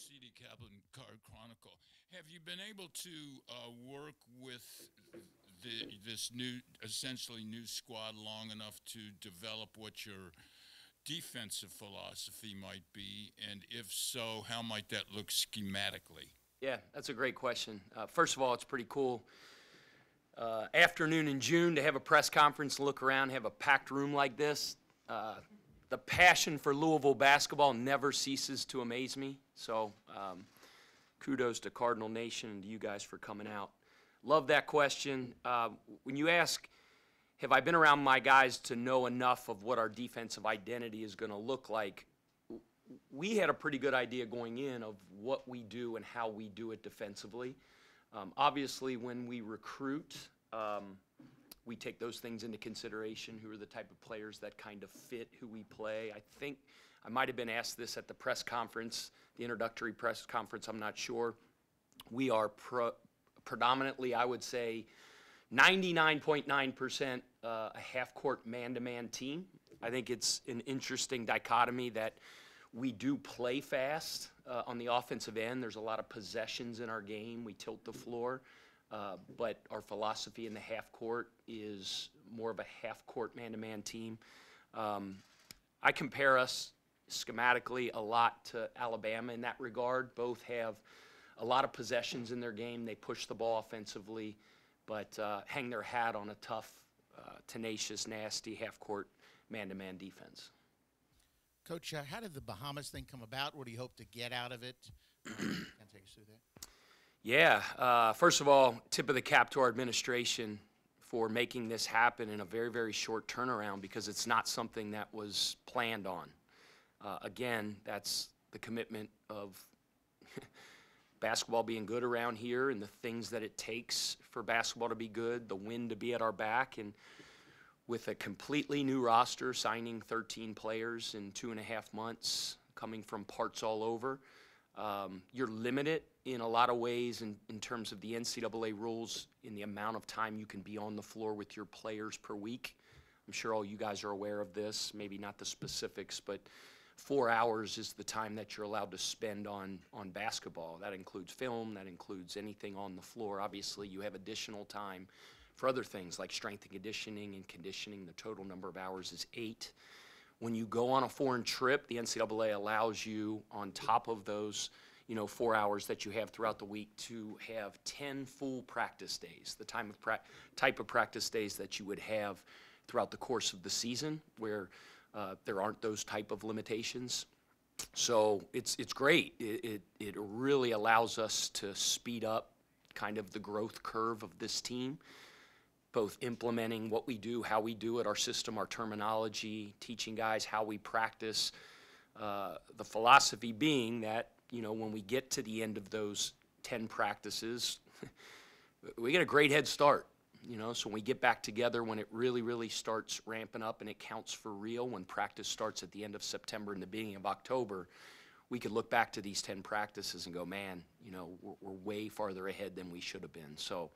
C.D. Kaplan Card Chronicle. Have you been able to work with this new, essentially new squad long enough to develop what your defensive philosophy might be? And if so, how might that look schematically? Yeah, that's a great question. First of all, it's pretty cool. Afternoon in June to have a press conference, look around, have a packed room like this. The passion for Louisville basketball never ceases to amaze me. So kudos to Cardinal Nation and to you guys for coming out. Love that question. When you ask, have I been around my guys to know enough of what our defensive identity is going to look like? We had a pretty good idea going in of what we do and how we do it defensively. Obviously, when we recruit, we take those things into consideration. Who are the type of players that kind of fit who we play? I think I might have been asked this at the press conference, the introductory press conference, I'm not sure. We are predominantly, I would say, 99.9% a half-court man-to-man team. I think it's an interesting dichotomy that we do play fast on the offensive end. There's a lot of possessions in our game. We tilt the floor. But our philosophy in the half court is more of a half court man-to-man team. I compare us schematically a lot to Alabama in that regard. Both have a lot of possessions in their game. They push the ball offensively, but hang their hat on a tough, tenacious, nasty half court man-to-man defense. Coach, how did the Bahamas thing come about? What do you hope to get out of it? Can you take us through that? Yeah, first of all, tip of the cap to our administration for making this happen in a very, very short turnaround, because it's not something that was planned on. Again, that's the commitment of basketball being good around here and the things that it takes for basketball to be good, the wind to be at our back, and with a completely new roster, signing 13 players in 2.5 months, coming from parts all over. You're limited in a lot of ways in terms of the NCAA rules in the amount of time you can be on the floor with your players per week. I'm sure all you guys are aware of this, maybe not the specifics, but 4 hours is the time that you're allowed to spend on basketball. That includes film, that includes anything on the floor. Obviously, you have additional time for other things like strength and conditioning and conditioning. The total number of hours is 8. When you go on a foreign trip, the NCAA allows you, on top of those 4 hours that you have throughout the week, to have 10 full practice days, the type of practice days that you would have throughout the course of the season, where there aren't those type of limitations. So it's great. It really allows us to speed up kind of the growth curve of this team, both implementing what we do, how we do it, our system, our terminology, teaching guys how we practice. The philosophy being that, when we get to the end of those 10 practices, we get a great head start. So when we get back together, when it really, really starts ramping up and it counts for real, when practice starts at the end of September and the beginning of October, we could look back to these 10 practices and go, man, we're way farther ahead than we should have been. So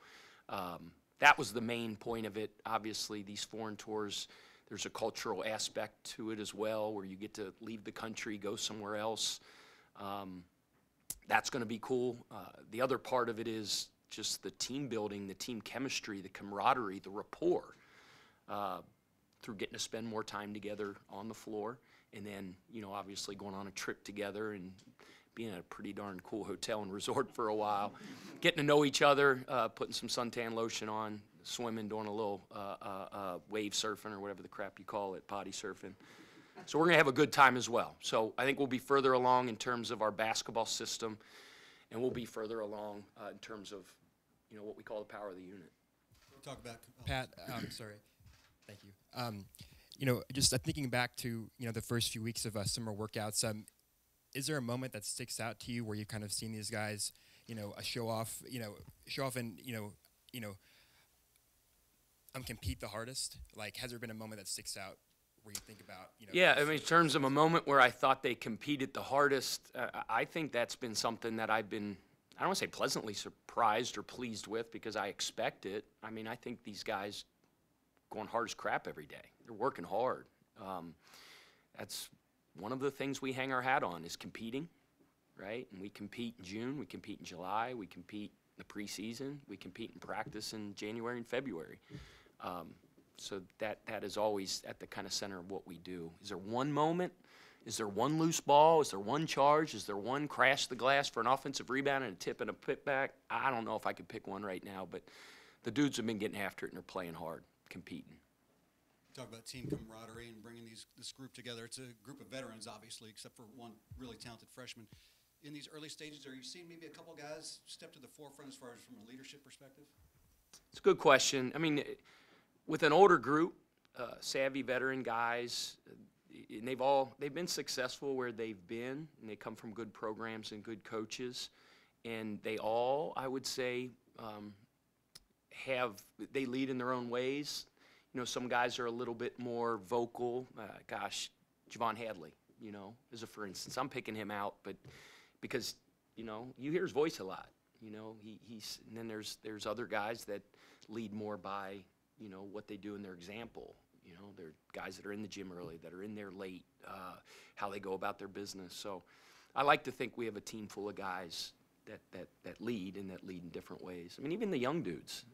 that was the main point of it. Obviously, these foreign tours, there's a cultural aspect to it as well, where you get to leave the country, go somewhere else. That's going to be cool. The other part of it is just the team building, the team chemistry, the camaraderie, the rapport, through getting to spend more time together on the floor, and then, obviously going on a trip together and being at a pretty darn cool hotel and resort for a while, getting to know each other, putting some suntan lotion on, swimming, doing a little wave surfing or whatever the crap you call it, body surfing. So we're going to have a good time as well. So I think we'll be further along in terms of our basketball system, and we'll be further along in terms of, what we call the power of the unit. Talk about Pat, sorry. Thank you. Just thinking back to, the first few weeks of summer workouts, is there a moment that sticks out to you where you've kind of seen these guys, show off and, compete the hardest? Like, has there been a moment that sticks out where you think about, Yeah, I mean, in terms of a moment where I thought they competed the hardest, I think that's been something that I've been, I don't want to say pleasantly surprised or pleased with, because I expect it. I mean, I think these guys going hard as crap every day. They're working hard. That's one of the things we hang our hat on, is competing. right? And we compete in June, we compete in July, we compete in the preseason, we compete in practice in January and February. So that is always at the kind of center of what we do. Is there one moment? Is there one loose ball? Is there one charge? Is there one crash the glass for an offensive rebound and a tip and a putback? I don't know if I could pick one right now, but the dudes have been getting after it and they're playing hard, competing. Talk about team camaraderie and bringing this group together. It's a group of veterans, obviously, except for one really talented freshman. In these early stages, are you seeing maybe a couple guys step to the forefront as far as from a leadership perspective? It's a good question. I mean, with an older group, savvy veteran guys, and they've been successful where they've been, and they come from good programs and good coaches, and they all, I would say, they lead in their own ways. You know, some guys are a little bit more vocal. Javon Hadley, you know, as a for instance. I'm picking him out, but because, you know, you hear his voice a lot. You know, he's and then there's other guys that lead more by, you know, what they do in their example. You know, they're guys that are in the gym early, that are in there late, how they go about their business. So I like to think we have a team full of guys that lead and that lead in different ways. I mean, even the young dudes,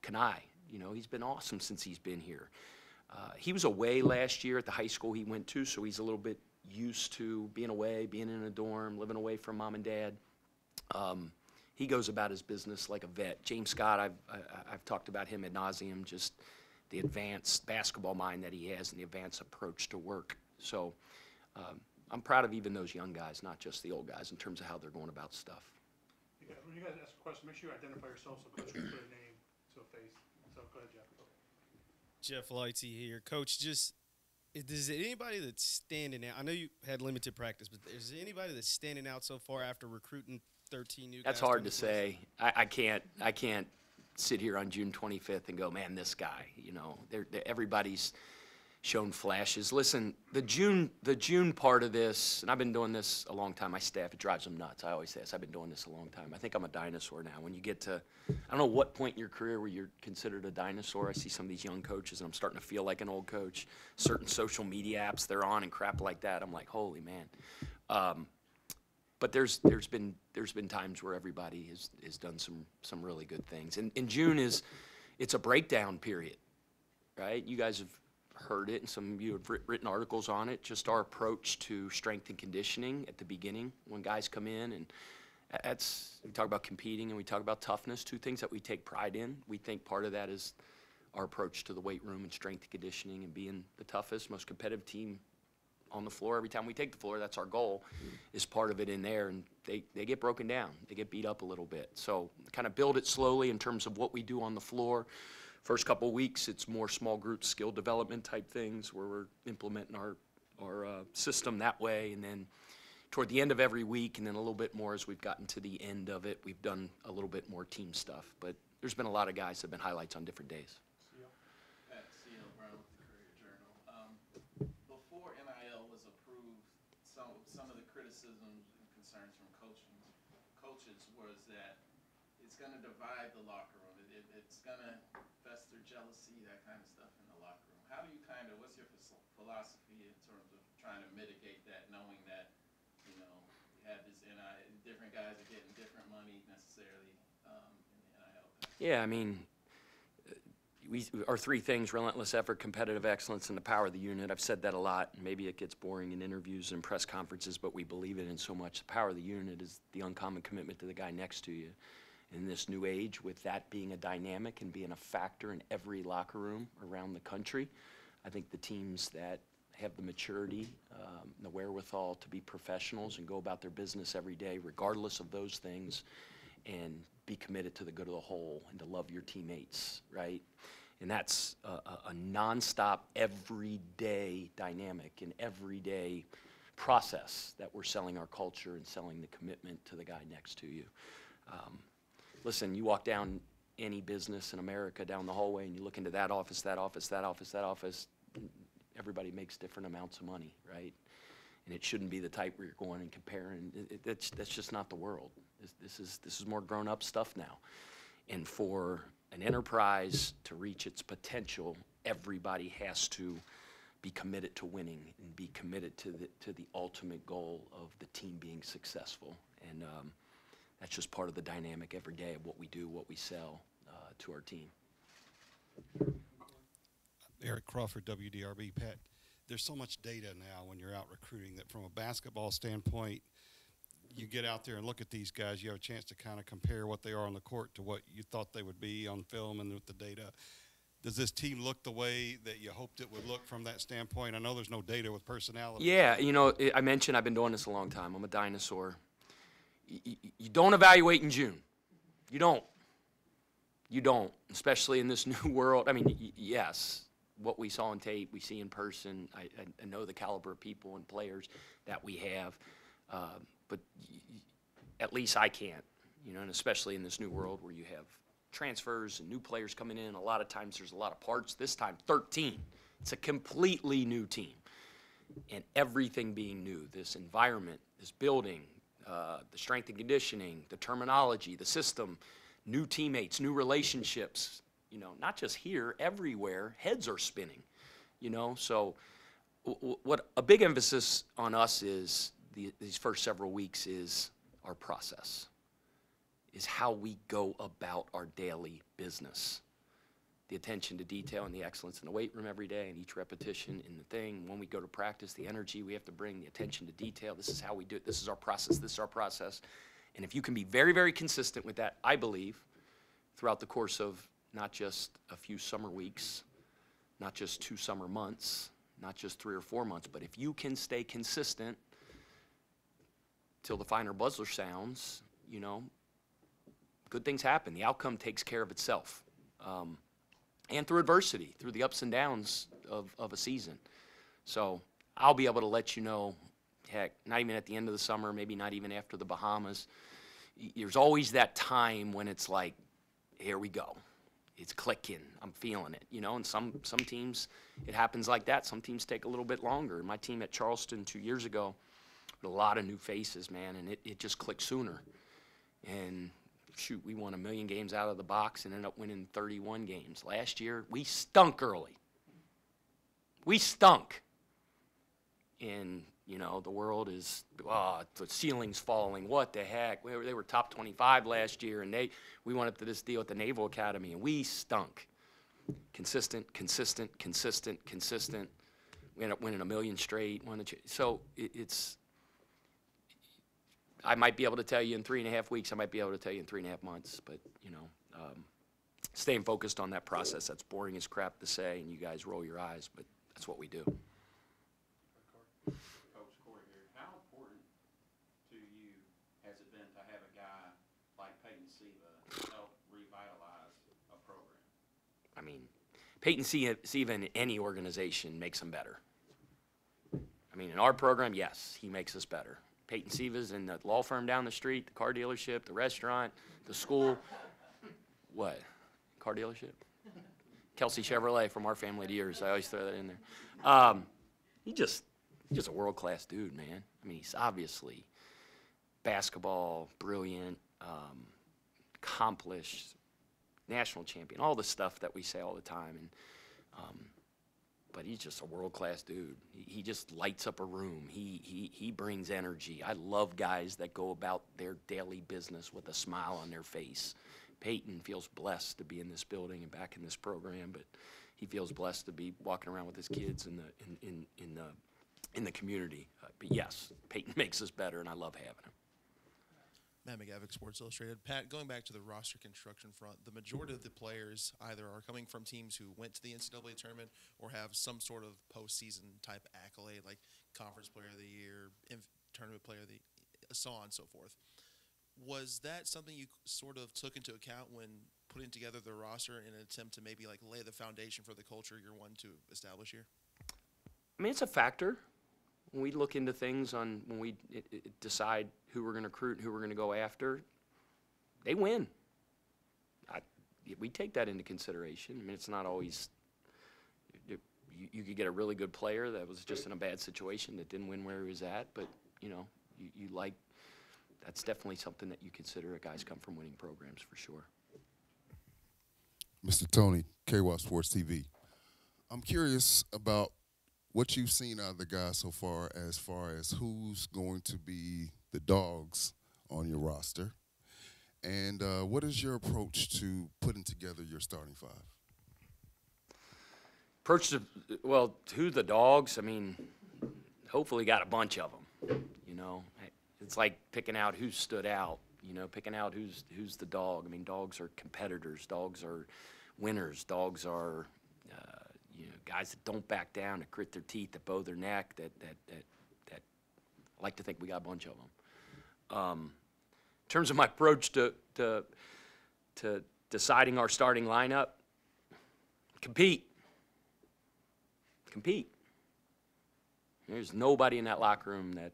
Kanai, you know, he's been awesome since he's been here. He was away last year at the high school he went to, so he's a little bit used to being away, being in a dorm, living away from mom and dad. He goes about his business like a vet. James Scott, I've talked about him ad nauseum, just the advanced basketball mind that he has and the advanced approach to work. So I'm proud of even those young guys, not just the old guys, in terms of how they're going about stuff. Yeah, when you guys ask a question, make sure you identify yourself so Coach can put a name to a face. So go ahead, Jeff. Jeff Lighty here. Coach, is there anybody that's standing out? I know you had limited practice, but is there anybody that's standing out so far after recruiting 13 new guys? That's hard to say. I can't sit here on June 25th and go, man, this guy. You know, everybody's shown flashes. Listen, the June part of this, and I've been doing this a long time. My staff, it drives them nuts. I always say this. I've been doing this a long time. I think I'm a dinosaur now. When you get to, I don't know what point in your career where you're considered a dinosaur. I see some of these young coaches, and I'm starting to feel like an old coach. Certain social media apps they're on and crap like that. I'm like, holy man. But there's been times where everybody has done some really good things. And June it's a breakdown period, right? You guys have heard it, and some of you have written articles on it, just our approach to strength and conditioning at the beginning when guys come in. And we talk about competing and we talk about toughness, two things that we take pride in. We think part of that is our approach to the weight room and strength and conditioning and being the toughest, most competitive team on the floor every time we take the floor. That's our goal, is part of it in there. And they get broken down. They get beat up a little bit. So kind of build it slowly in terms of what we do on the floor. First couple of weeks, it's more small group skill development type things where we're implementing our system that way. And then toward the end of every week, and then a little bit more as we've gotten to the end of it, we've done a little bit more team stuff. But there's been a lot of guys that have been highlights on different days. Pat C.L. Brown with the Courier Journal. Before NIL was approved, some of the criticisms and concerns from coaches was that it's going to divide the locker room. It's going to fester jealousy, that kind of stuff in the locker room. How do you what's your philosophy in terms of trying to mitigate that, knowing that, you know, you have this different guys are getting different money necessarily in the NIL? Yeah, I mean, our three things: relentless effort, competitive excellence, and the power of the unit. I've said that a lot. Maybe it gets boring in interviews and press conferences, but we believe it in so much. The power of the unit is the uncommon commitment to the guy next to you. In this new age, with that being a dynamic and being a factor in every locker room around the country, I think the teams that have the maturity, the wherewithal to be professionals and go about their business every day, regardless of those things, and be committed to the good of the whole and to love your teammates, right? And that's a nonstop, everyday dynamic and everyday process that we're selling our culture and selling the commitment to the guy next to you. Listen, you walk down any business in America down the hallway and you look into that office, that office, that office, that office, everybody makes different amounts of money, right? And it shouldn't be the type where you're going and comparing. That's just not the world. This is more grown-up stuff now. And for an enterprise to reach its potential, everybody has to be committed to winning and be committed to the ultimate goal of the team being successful. And that's just part of the dynamic every day of what we do, what we sell to our team. Eric Crawford, WDRB. Pat, there's so much data now when you're out recruiting that from a basketball standpoint, you get out there and look at these guys, you have a chance to kind of compare what they are on the court to what you thought they would be on film and with the data. Does this team look the way that you hoped it would look from that standpoint? I know there's no data with personality. Yeah, you know, I mentioned I've been doing this a long time. I'm a dinosaur. You don't evaluate in June. You don't. You don't, especially in this new world. I mean, yes, what we saw on tape, we see in person. I know the caliber of people and players that we have, but at least I can't, you know, and especially in this new world where you have transfers and new players coming in. A lot of times there's a lot of parts. This time, 13. It's a completely new team, and everything being new. This environment, this building, the strength and conditioning, the terminology, the system, new teammates, new relationships, you know, not just here, everywhere, heads are spinning, you know. So what a big emphasis on us is these first several weeks is our process, is how we go about our daily business. The attention to detail and the excellence in the weight room every day and each repetition in the thing. When we go to practice, the energy we have to bring, the attention to detail. This is how we do it. This is our process. This is our process. And if you can be very, very consistent with that, I believe, throughout the course of not just a few summer weeks, not just 2 summer months, not just 3 or 4 months, but if you can stay consistent till the final buzzer sounds, you know, good things happen. The outcome takes care of itself. And through adversity, through the ups and downs of a season. So I'll be able to let you know, heck, not even at the end of the summer, maybe not even after the Bahamas. There's always that time when it's like, here we go. It's clicking. I'm feeling it, you know. And some teams, it happens like that. Some teams take a little bit longer. My team at Charleston 2 years ago, with a lot of new faces, man, and it just clicked sooner. And shoot, we won 1 million games out of the box and ended up winning 31 games. Last year, we stunk early. We stunk. And, you know, the world is, the ceiling's falling. What the heck? They were top 25 last year, and we went up to this deal at the Naval Academy, and we stunk. Consistent, consistent, consistent, consistent. We ended up winning 1 million straight. So it's, I might be able to tell you in 3.5 weeks. I might be able to tell you in 3.5 months. But, you know, staying focused on that process, that's boring as crap to say, and you guys roll your eyes, but that's what we do. Coach Corey here. How important to you has it been to have a guy like Peyton Siva help revitalize a program? I mean, Peyton Siva in any organization makes them better. I mean, in our program, yes, he makes us better. Peyton Siva's in the law firm down the street, the car dealership, the restaurant, the school. What? Car dealership? Kelsey Chevrolet from our family to yours. I always throw that in there. He's just a world-class dude, man. I mean, he's obviously basketball, brilliant, accomplished, national champion, all the stuff that we say all the time. And but he's just a world-class dude. He just lights up a room. He brings energy. I love guys that go about their daily business with a smile on their face. Peyton feels blessed to be in this building and back in this program, but he feels blessed to be walking around with his kids in the community. But yes, Peyton makes us better, and I love having him. Matt McGavick, Sports Illustrated. Pat, going back to the roster construction front, the majority of the players either are coming from teams who went to the NCAA tournament or have some sort of postseason type accolade, like Conference Player of the Year, Tournament Player of the Year, so on and so forth. Was that something you sort of took into account when putting together the roster in an attempt to maybe like lay the foundation for the culture you're wanting to establish here? I mean, it's a factor. When we look into things when we decide who we're going to recruit and who we're going to go after, they win. We take that into consideration. I mean, it's not always you could get a really good player that was just in a bad situation that didn't win where he was at, but, you know, you like – that's definitely something that you consider. Guys come from winning programs for sure. Mr. Tony, KY Sports TV. I'm curious about what you've seen out of the guys so far as who's going to be the dogs on your roster, and what is your approach to putting together your starting five? Approach to, well, who the dogs? I mean, hopefully got a bunch of them. You know, it's like picking out who stood out. You know, picking out who's the dog. I mean, dogs are competitors. Dogs are winners. Dogs are guys that don't back down, that grit their teeth, that bow their neck. That I like to think we got a bunch of them. In terms of my approach to deciding our starting lineup, compete. There's nobody in that locker room that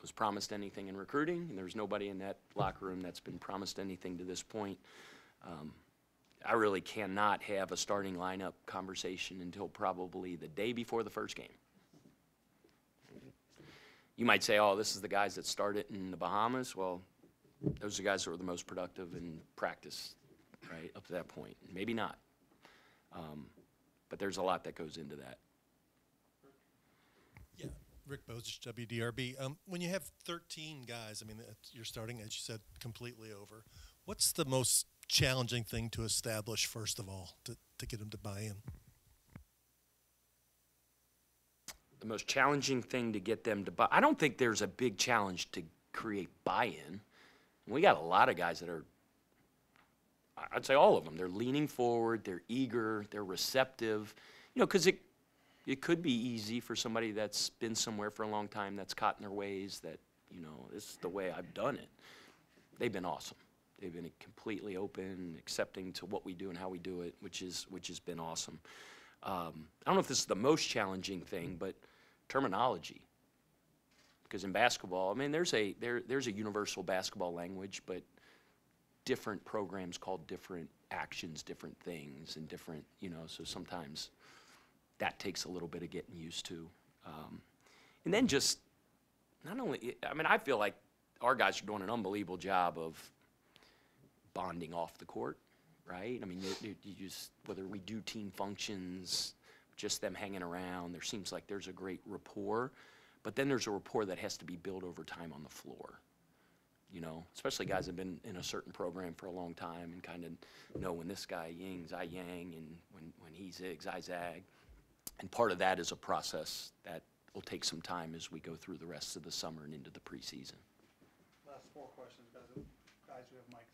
was promised anything in recruiting, and there's nobody in that locker room that's been promised anything to this point. I really cannot have a starting lineup conversation until probably the day before the first game. You might say, oh, this is the guys that started in the Bahamas. Well, those are the guys that were the most productive in practice, right, up to that point. Maybe not. But there's a lot that goes into that. Yeah, Rick Bozich, WDRB. When you have 13 guys, I mean, you're starting, as you said, completely over. What's the most challenging thing to establish, first of all, to get them to buy in? The most challenging thing to get them to buy. I don't think there's a big challenge to create buy-in. We got a lot of guys that are, I'd say all of them, they're leaning forward, they're eager, they're receptive. You know, because it could be easy for somebody that's been somewhere for a long time, that's caught in their ways, that, you know, this is the way I've done it. They've been awesome. They've been completely open, accepting to what we do and how we do it, which has been awesome. I don't know if this is the most challenging thing, but terminology. Because in basketball, I mean, there's a universal basketball language, but different programs call different actions different things, and different, you know, so sometimes that takes a little bit of getting used to. And then just not only, I mean, I feel like our guys are doing an unbelievable job of bonding off the court, right? I mean, you just, whether we do team functions, just them hanging around, there seems like there's a great rapport, but then there's a rapport that has to be built over time on the floor. You know, especially guys that have been in a certain program for a long time and kind of know when this guy yings, I yang, and when he zigs, I zag. And part of that is a process that will take some time as we go through the rest of the summer and into the preseason. Last 4 questions, guys who have mics.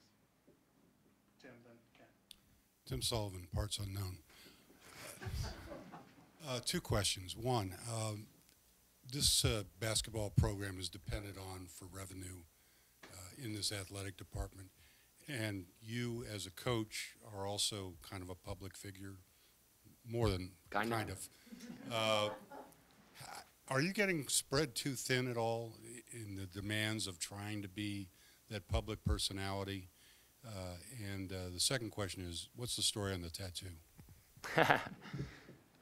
Tim, then Ken. Tim Sullivan, Parts Unknown. 2 questions. One, this basketball program is dependent on for revenue in this athletic department, and you as a coach are also kind of a public figure, more than kind of. Are you getting spread too thin at all in the demands of trying to be that public personality? And the second question is, what's the story on the tattoo?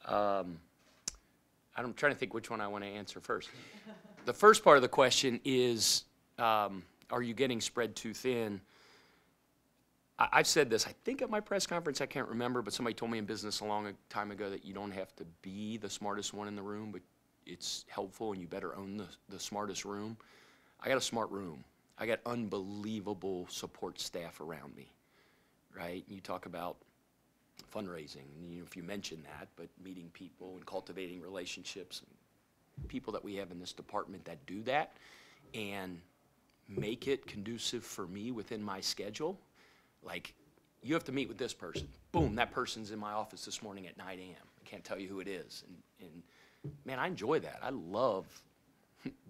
I'm trying to think which one I want to answer first. The first part of the question is, are you getting spread too thin? I've said this, I think at my press conference, I can't remember, but somebody told me in business a long time ago that you don't have to be the smartest one in the room, but it's helpful and you better own the smartest room. I got a smart room. I got unbelievable support staff around me, right? You talk about fundraising, and if you mention that, but meeting people and cultivating relationships, people that we have in this department that do that and make it conducive for me within my schedule. Like, you have to meet with this person. Boom, that person's in my office this morning at 9 a.m. I can't tell you who it is. And man, I enjoy that. I love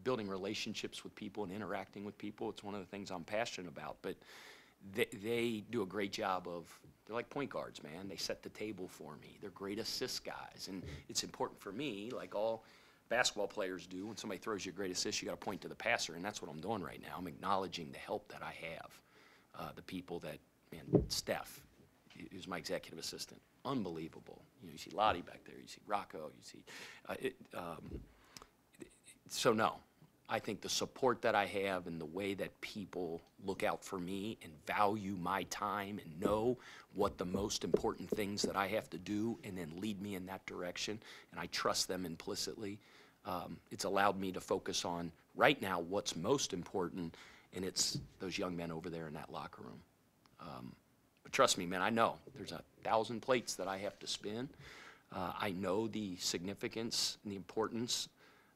building relationships with people and interacting with people. It's one of the things I'm passionate about. But they do a great job of, they're like point guards, man. They set the table for me. They're great assist guys. And it's important for me, like all basketball players do, when somebody throws you a great assist, you got to point to the passer, and that's what I'm doing right now. I'm acknowledging the help that I have. The people that, man, Steph, who's my executive assistant, unbelievable. You know, you see Lottie back there, you see Rocco, you see, so no, I think the support that I have and the way that people look out for me and value my time and know what the most important things that I have to do and then lead me in that direction, and I trust them implicitly, it's allowed me to focus on right now what's most important, and it's those young men over there in that locker room. But trust me, man, I know there's 1,000 plates that I have to spin. I know the significance and the importance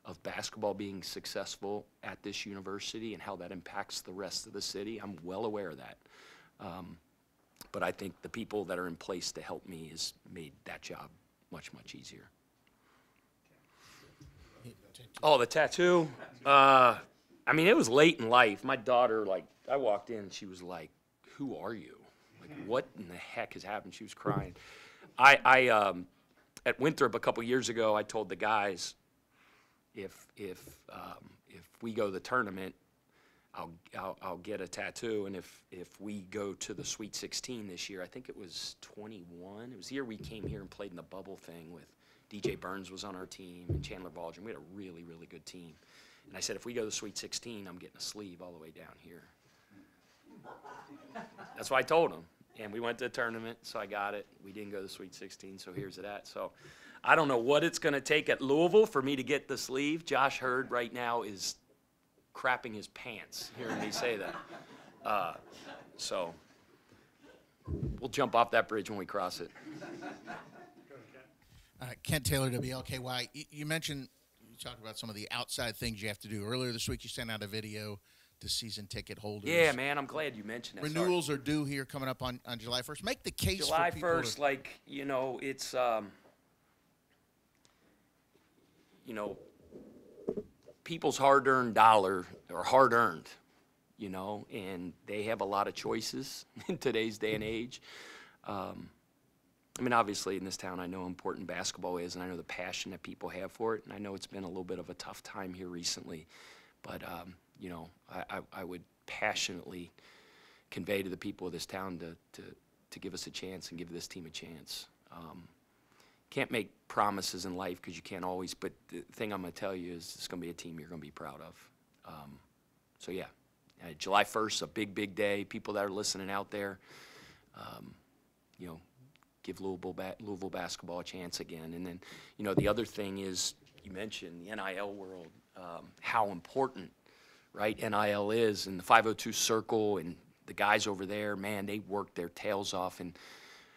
of basketball being successful at this university and how that impacts the rest of the city. I'm well aware of that. But I think the people that are in place to help me has made that job much, much easier. Oh, the tattoo? I mean, it was late in life. My daughter, like, I walked in and she was like, "Who are you? Like, what in the heck has happened?" She was crying. At Winthrop a couple years ago, I told the guys, if we go to the tournament, I'll get a tattoo, and if we go to the Sweet 16 this year, I think it was 21. It was the year we came here and played in the bubble thing with DJ Burns was on our team and Chandler Baldwin. We had a really, really good team. And I said, if we go to the Sweet 16, I'm getting a sleeve all the way down here. That's what I told him. And we went to the tournament, so I got it. We didn't go to the Sweet 16, so here's it at. So I don't know what it's going to take at Louisville for me to get the sleeve. Josh Hurd right now is crapping his pants hearing me say that. So we'll jump off that bridge when we cross it. Kent Taylor, WLKY. You mentioned, you talked about some of the outside things you have to do. Earlier this week, you sent out a video to season ticket holders. Yeah, man, I'm glad you mentioned that. Renewals are due here coming up on July 1st. Make the case July for people 1st, like, you know, it's, you know, people's hard-earned dollar or hard-earned, you know, and they have a lot of choices in today's day and age. I mean, obviously, in this town, I know how important basketball is, and I know the passion that people have for it, and I know it's been a little bit of a tough time here recently. But, you know, I would passionately convey to the people of this town to give us a chance and give this team a chance. Can't make promises in life because you can't always, but the thing I'm going to tell you is it's going to be a team you're going to be proud of. So, yeah, July 1st, a big, big day. People that are listening out there, you know, give Louisville basketball a chance again. And then, you know, the other thing is you mentioned the NIL world, how important, right, NIL is, and the 502 circle and the guys over there, man, they work their tails off. And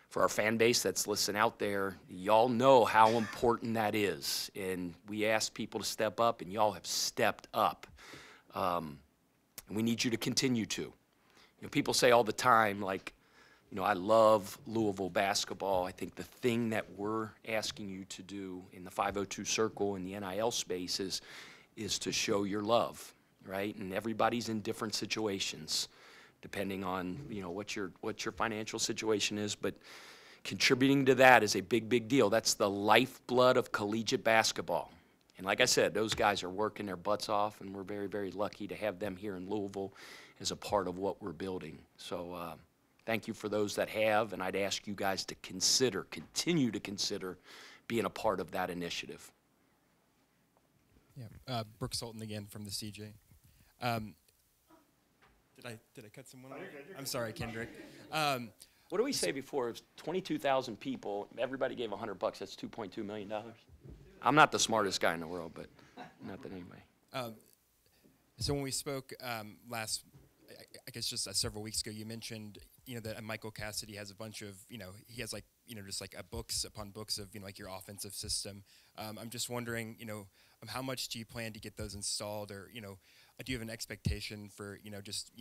for our fan base that's listening out there, y'all know how important that is. And we ask people to step up, and y'all have stepped up. And we need you to continue to. You know, people say all the time, like, you know, I love Louisville basketball. I think the thing that we're asking you to do in the 502 circle in the NIL space is to show your love, right? And everybody's in different situations, depending on, you know, what your financial situation is. But contributing to that is a big, big deal. That's the lifeblood of collegiate basketball. And like I said, those guys are working their butts off, and we're very, very lucky to have them here in Louisville as a part of what we're building. So thank you for those that have, and I'd ask you guys to continue to consider being a part of that initiative. Yeah, Brooke Sultan again from the CJ. Did I cut someone off? I'm sorry, Kendrick. What did we say before? It was 22,000 people. Everybody gave $100. That's $2.2 million. I'm not the smartest guy in the world, but not that anyway. So when we spoke last, I guess just several weeks ago, you mentioned, you know, that Michael Cassidy has a bunch of, you know, he has like, you know, just like books upon books of, you know, like your offensive system. I'm just wondering, you know, how much do you plan to get those installed, or, you know, do you have an expectation for, just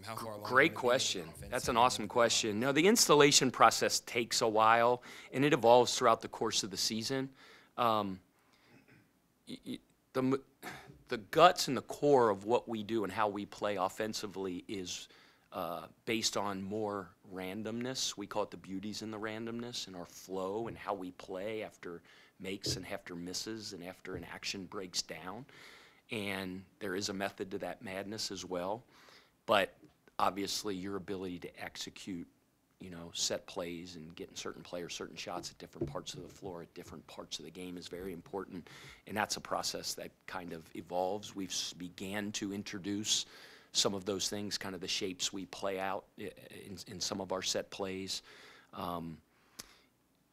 how far along? Great question. That's an awesome question. No, the installation process takes a while, and it evolves throughout the course of the season. The guts and the core of what we do and how we play offensively is based on more randomness. We call it the beauties in the randomness and our flow and how we play after makes and after misses and after an action breaks down. And there is a method to that madness as well. But obviously your ability to execute you know, set plays and getting certain players certain shots at different parts of the floor at different parts of the game is very important, and that's a process that kind of evolves. We've began to introduce some of those things, kind of the shapes we play out in some of our set plays.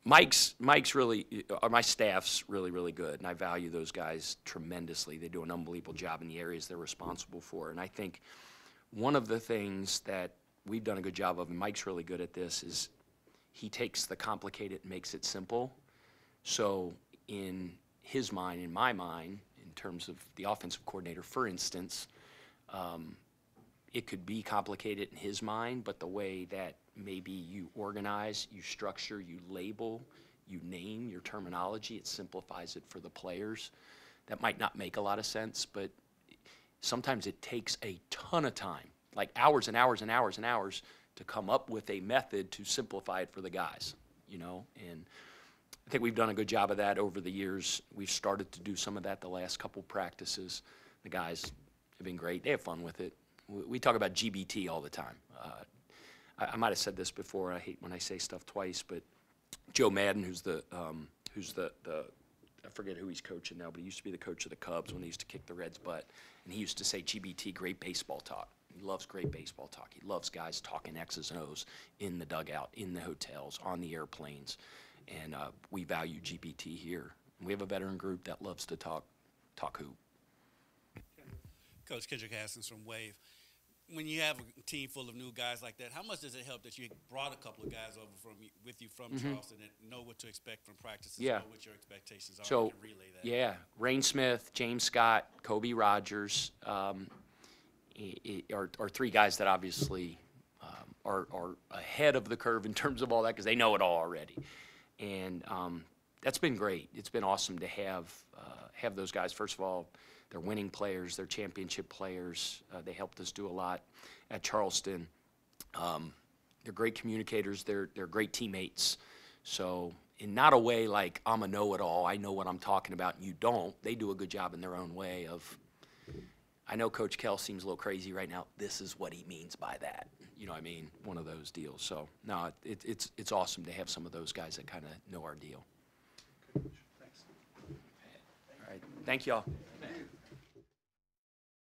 Mike's really, my staff's really good, and I value those guys tremendously. They do an unbelievable job in the areas they're responsible for, and I think one of the things that we've done a good job of, and Mike's really good at this, is he takes the complicated and makes it simple. So in his mind, in my mind, in terms of the offensive coordinator, for instance, it could be complicated in his mind, but the way that maybe you organize, you structure, you label, you name your terminology, it simplifies it for the players. That might not make a lot of sense, but sometimes it takes a ton of time, like hours and hours and hours and hours, to come up with a method to simplify it for the guys, you know? And I think we've done a good job of that over the years. We've started to do some of that the last couple practices. The guys have been great. They have fun with it. We talk about GBT all the time. I might have said this before. I hate when I say stuff twice, but Joe Madden, who's the I forget who he's coaching now, but he used to be the coach of the Cubs when they used to kick the Reds' butt, and he used to say GBT, great baseball talk. He loves great baseball talk. He loves guys talking X's and O's in the dugout, in the hotels, on the airplanes, and we value GBT here. We have a veteran group that loves to talk hoop. Coach Kendrick Haskins from Wave. When you have a team full of new guys like that, how much does it help that you brought a couple of guys over with you from Charleston and know what to expect from practices, know what your expectations are, So, and can relay that? Yeah, Rain Smith, James Scott, Kobe Rogers are three guys that obviously are ahead of the curve in terms of all that because they know it all already. And that's been great. It's been awesome to have those guys. First of all, they're winning players. They're championship players. They helped us do a lot at Charleston. They're great communicators. They're great teammates. So in not a way like I'm a know-it-all, I know what I'm talking about, and you don't. They do a good job in their own way of, I know Coach Kelsey seems a little crazy right now. This is what he means by that. You know what I mean? One of those deals. So, no, it's awesome to have some of those guys that kind of know our deal. Thanks. All right. Thank you all.